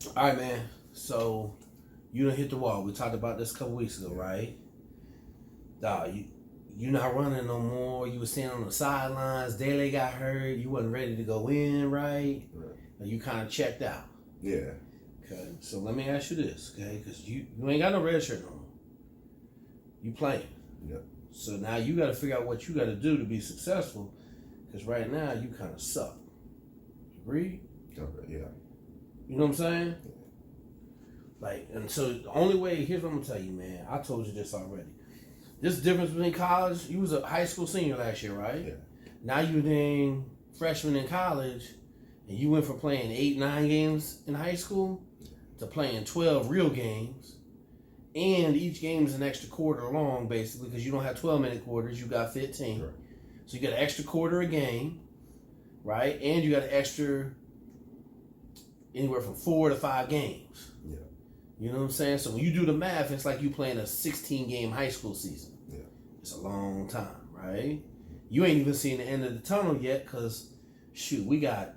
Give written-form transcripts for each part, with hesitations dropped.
All right, man. So you done hit the wall. We talked about this a couple weeks ago, right? Dog, you not running no more. You was standing on the sidelines. Dele got hurt. You wasn't ready to go in, right? You kind of checked out. Yeah. Okay. So let me ask you this, okay? Because you ain't got no red shirt no more. You playing. Yep. So now you got to figure out what you got to do to be successful. Because right now you kind of suck. Agree? Okay. Yeah. You know what I'm saying? Like, and so the only way, here's what I'm gonna tell you, man. I told you this already. This difference between college, you was a high school senior last year, right? Yeah. Now you're dang freshman in college, and you went from playing 8, 9 games in high school to playing 12 real games. And each game is an extra quarter long, basically, because you don't have 12-minute quarters, you got 15. Right. So you got an extra quarter a game, right? And you got an extra anywhere from 4 to 5 games. Yeah. You know what I'm saying? So when you do the math, it's like you playing a 16-game high school season. Yeah. It's a long time, right? You ain't even seen the end of the tunnel yet because, shoot, we got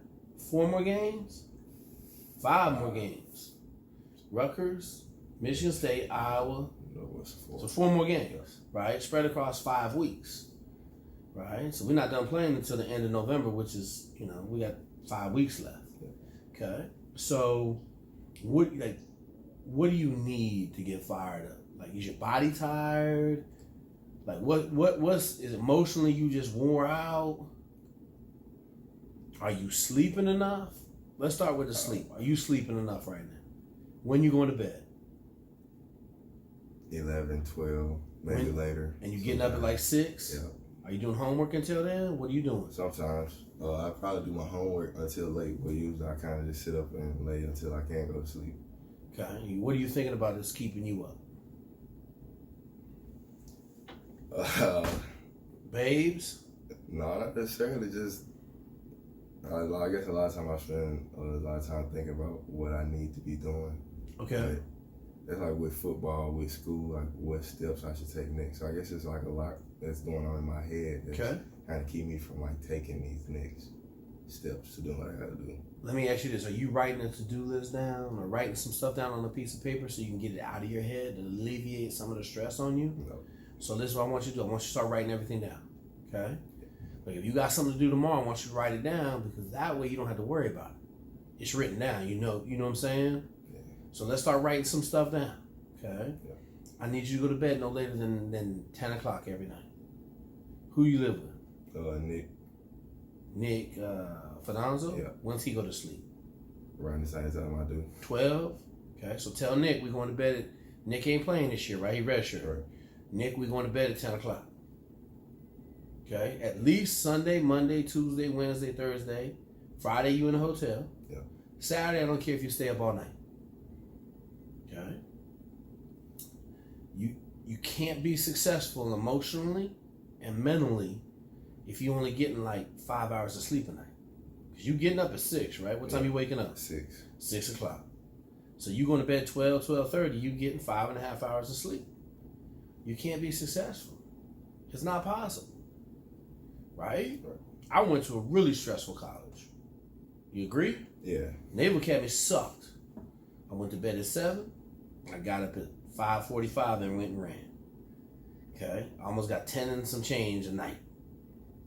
4 more games? 5 more games. Rutgers, Michigan State, Iowa. No, what's 4? So 4 more games, right? Spread across 5 weeks, right? So we're not done playing until the end of November, which is, we got 5 weeks left. Yeah. Okay? So what do you need to get fired up? Like, is your body tired? Like, what's is emotionally you just wore out? Are you sleeping enough? Let's start with the sleep. Are you sleeping enough right now? When you going to bed? 11, 12, maybe later. And you getting up at like 6? Yeah. Are you doing homework until then? What are you doing? Sometimes. I probably do my homework until late, but usually I kind of just sit up and lay until I can go to sleep. Okay. What are you thinking about that's keeping you up? Babes? No, not necessarily. Just, I guess a lot of time I spend a lot of time thinking about what I need to be doing. Okay. Like, it's like with football, with school, like what steps I should take next. So I guess it's like a lot that's going on in my head that's kind of keep me from like taking these next steps to do what I got to do. Let me ask you this. Are you writing a to-do list down or writing some stuff down on a piece of paper so you can get it out of your head to alleviate some of the stress on you? No. So this is what I want you to do. I want you to start writing everything down. Okay? Like if you got something to do tomorrow, I want you to write it down because that way you don't have to worry about it. It's written down. You know what I'm saying? Yeah. So let's start writing some stuff down. Okay? Yeah. I need you to go to bed no later than 10 o'clock every night. Who you live with? Nick. Nick Fernanzo? Yeah. When's he go to sleep? Around the same time I do. 12? Okay, so tell Nick we're going to bed at... Nick ain't playing this year, right? He redshirt. Right. Nick, we're going to bed at 10 o'clock. Okay? At least Sunday, Monday, Tuesday, Wednesday, Thursday. Friday, you in a hotel. Yeah. Saturday, I don't care if you stay up all night. Okay? You can't be successful emotionally and mentally if you only getting like 5 hours of sleep a night. Because you getting up at 6, right? What time you waking up? 6. 6 o'clock. So you going to bed 12, 12:30, you getting 5.5 hours of sleep. You can't be successful. It's not possible. Right? I went to a really stressful college. You agree? Yeah. Naval Academy sucked. I went to bed at 7. I got up at 5:45 and went and ran. Okay? I almost got 10 and some change a night.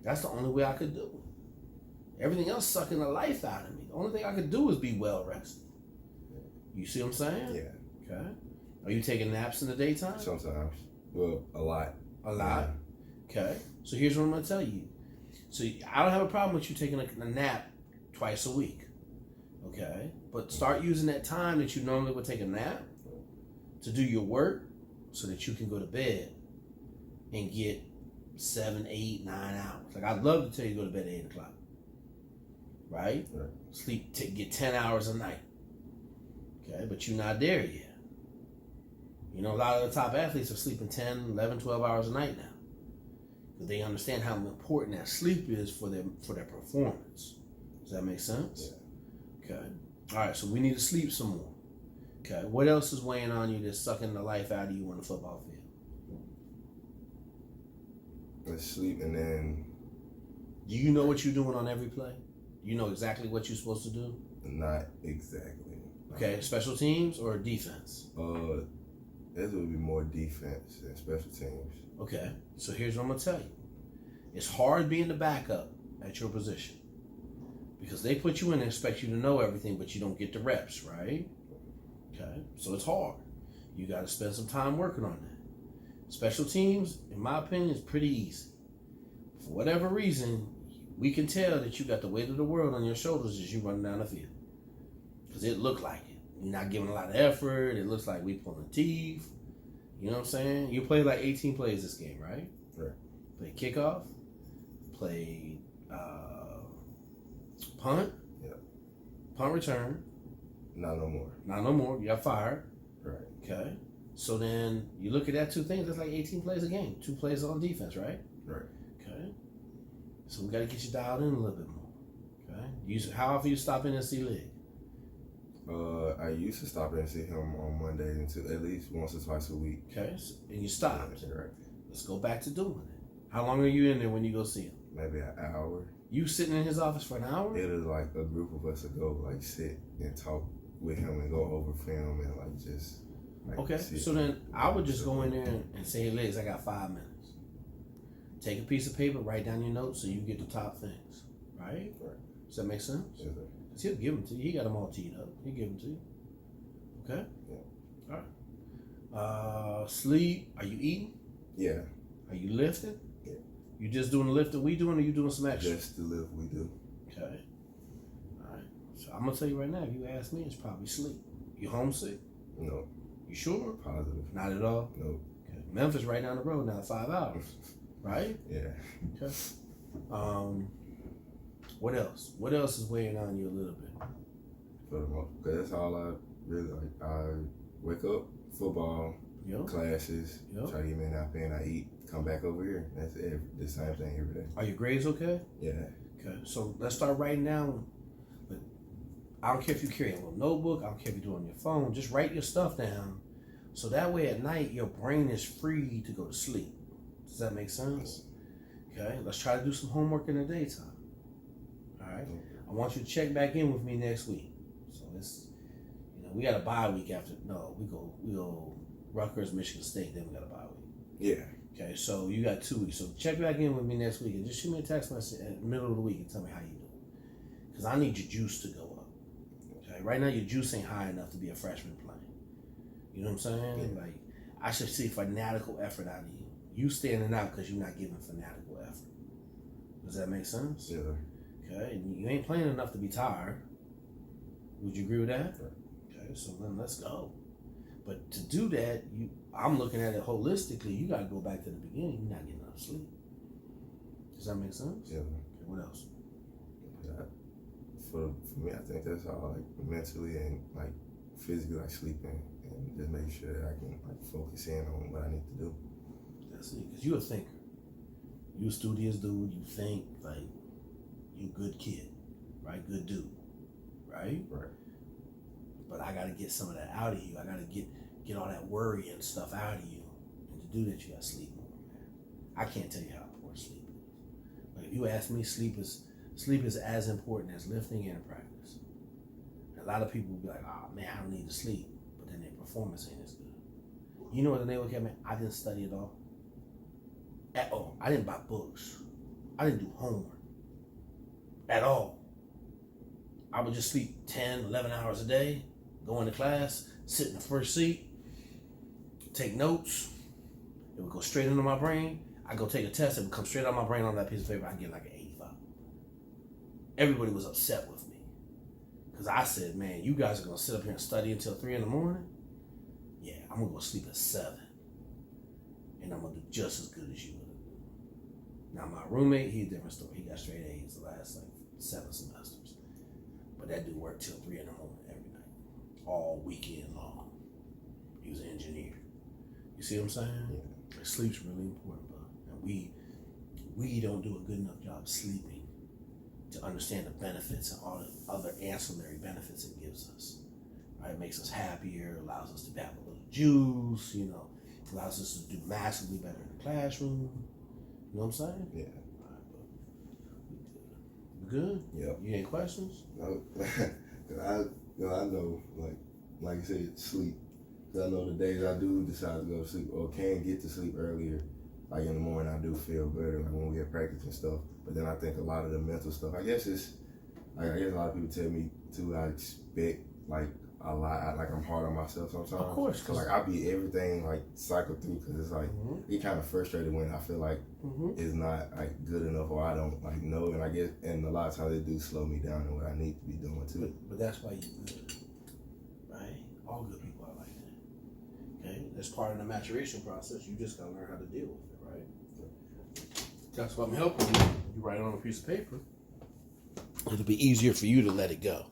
That's the only way I could do it. Everything else sucking the life out of me. The only thing I could do is be well rested. You see what I'm saying? Yeah. Okay. Are you taking naps in the daytime? Sometimes. Well, a lot. A lot? Yeah. Okay. So here's what I'm going to tell you. So I don't have a problem with you taking a nap twice a week. Okay? But start using that time that you normally would take a nap to do your work so that you can go to bed and get 7, 8, 9 hours. Like I'd love to tell you to go to bed at 8 o'clock. Right? Sleep, get 10 hours a night. Okay? But you're not there yet. A lot of the top athletes are sleeping 10, 11, 12 hours a night now. Because they understand how important that sleep is for their performance. Does that make sense? Yeah. Okay. All right, so we need to sleep some more. Okay. What else is weighing on you that's sucking the life out of you on the football field? Let's sleep and then... Do you know what you're doing on every play? You know exactly what you're supposed to do? Not exactly. Okay, special teams or defense? This would be more defense than special teams. Okay, so here's what I'm gonna tell you. It's hard being the backup at your position because they put you in and expect you to know everything, but you don't get the reps, right? Okay, so it's hard. You got to spend some time working on that. Special teams, in my opinion, is pretty easy. For whatever reason, we can tell that you got the weight of the world on your shoulders as you run down the field. Because it looked like it. You're not giving a lot of effort. It looks like we pulling teeth. You know what I'm saying? You played like 18 plays this game, right? Right. Played kickoff. Played punt. Yep. Punt return. Not no more. Not no more. You got fired. Right. Okay. So then you look at that two things, that's like 18 plays a game. 2 plays on defense, right? Right. Okay. So we got to get you dialed in a little bit more. Okay. How often you stop in and see Lig? I used to stop in and see him on Monday until at least once or twice a week. Okay. So, and you stopped. Yeah, right. Let's go back to doing it. How long are you in there when you go see him? Maybe an hour. You sitting in his office for an hour? It is like a group of us to go like sit and talk with him and go over film and like just. Like, okay. So then I would just go in there and say, hey, Liz, I got 5 minutes. Take a piece of paper, write down your notes so you get the top things. Right? Right. Does that make sense? Yes, sir. Because he'll give them to you. He got them all teed up. He'll give them to you. Okay? Yeah. All right. Sleep. Are you eating? Yeah. Are you lifting? Yeah. You just doing the lifting we doing or you doing some extra? Just the lift we do. Okay. All right. So I'm going to tell you right now, if you ask me, it's probably sleep. You homesick? No. You sure? Positive. Not at all? Nope. Okay. Memphis right down the road now, 5 hours. Right? Yeah. Okay. What else? What else is weighing on you a little bit? For the most, because that's all I really like. I wake up, football, Yep. classes, Yep. try to get me a nap in, I eat, come back over here. That's the same thing every day. Are your grades okay? Yeah. Okay. So let's start writing down. But I don't care if you carry a little notebook. I don't care if you do it on your phone. Just write your stuff down. So that way at night, your brain is free to go to sleep. Does that make sense? Okay. Let's try to do some homework in the daytime. All right. I want you to check back in with me next week. So it's, we got a bye week after. No, we go Rutgers, Michigan State. Then we got a bye week. Yeah. Okay. So you got 2 weeks. So check back in with me next week and just shoot me a text message at the middle of the week and tell me how you doing. Because I need your juice to go up. Okay. Right now your juice ain't high enough to be a freshman playing. You know what I'm saying? Yeah. Like I should see fanatical effort out of you. You standing out because you're not giving fanatical effort. Does that make sense? Yeah. Okay, and you ain't playing enough to be tired. Would you agree with that? Right. Okay, so then let's go. But to do that, I'm looking at it holistically. You got to go back to the beginning. You're not getting enough sleep. Does that make sense? Yeah. Okay, what else? Yeah. For me, I think that's all, like mentally and like physically, like sleeping and just making sure that I can like focus in on what I need to do. That's it. Because you're a thinker. You a studious dude. You think like you a good kid, right? Good dude, right? Right. But I got to get some of that out of you. I got to get all that worry and stuff out of you. And to do that, you got to sleep more, man. I can't tell you how important sleep is. But if you ask me, sleep is as important as lifting and practice. And a lot of people will be like, oh, man, I don't need to sleep. But then their performance ain't as good. You know what they look at me? I didn't study at all. At all. I didn't buy books. I didn't do homework. At all. I would just sleep 10, 11 hours a day, go into class, sit in the first seat, take notes. It would go straight into my brain. I go take a test. It would come straight out of my brain on that piece of paper. I get like an 85. Everybody was upset with me because I said, man, you guys are going to sit up here and study until 3 in the morning? Yeah, I'm going to go sleep at 7. And I'm going to do just as good as you would. Now, my roommate, he's a different story. He got straight A's the last 7 semesters. But that dude worked till 3 in the morning every night, all weekend long. He was an engineer. You see what I'm saying? Yeah. Sleep's really important, bro. And we don't do a good enough job sleeping to understand the benefits and all the other ancillary benefits it gives us. Right? It makes us happier, allows us to have a little juice, allows us to do massively better in the classroom. You know what I'm saying? Yeah. All right, but we good? Yep. You any questions? No. I know, like, like I said, sleep. Because I know the days I do decide to go to sleep or can get to sleep earlier, like in the morning, I do feel better, like when we get practice and stuff. But then I think a lot of the mental stuff, I guess I guess a lot of people tell me too, I expect like a lot, like I'm hard on myself sometimes. Of course. Cause like I be everything like cycle through, cause it's like, get kind of frustrated when I feel like it's not like good enough or I don't like know. And I guess, and a lot of times it do slow me down in what I need to be doing too. But that's why you're good, right? All good people are like that. Okay? That's part of the maturation process. You just gotta learn how to deal with it, right? That's why I'm helping you. You write it on a piece of paper. It'll be easier for you to let it go.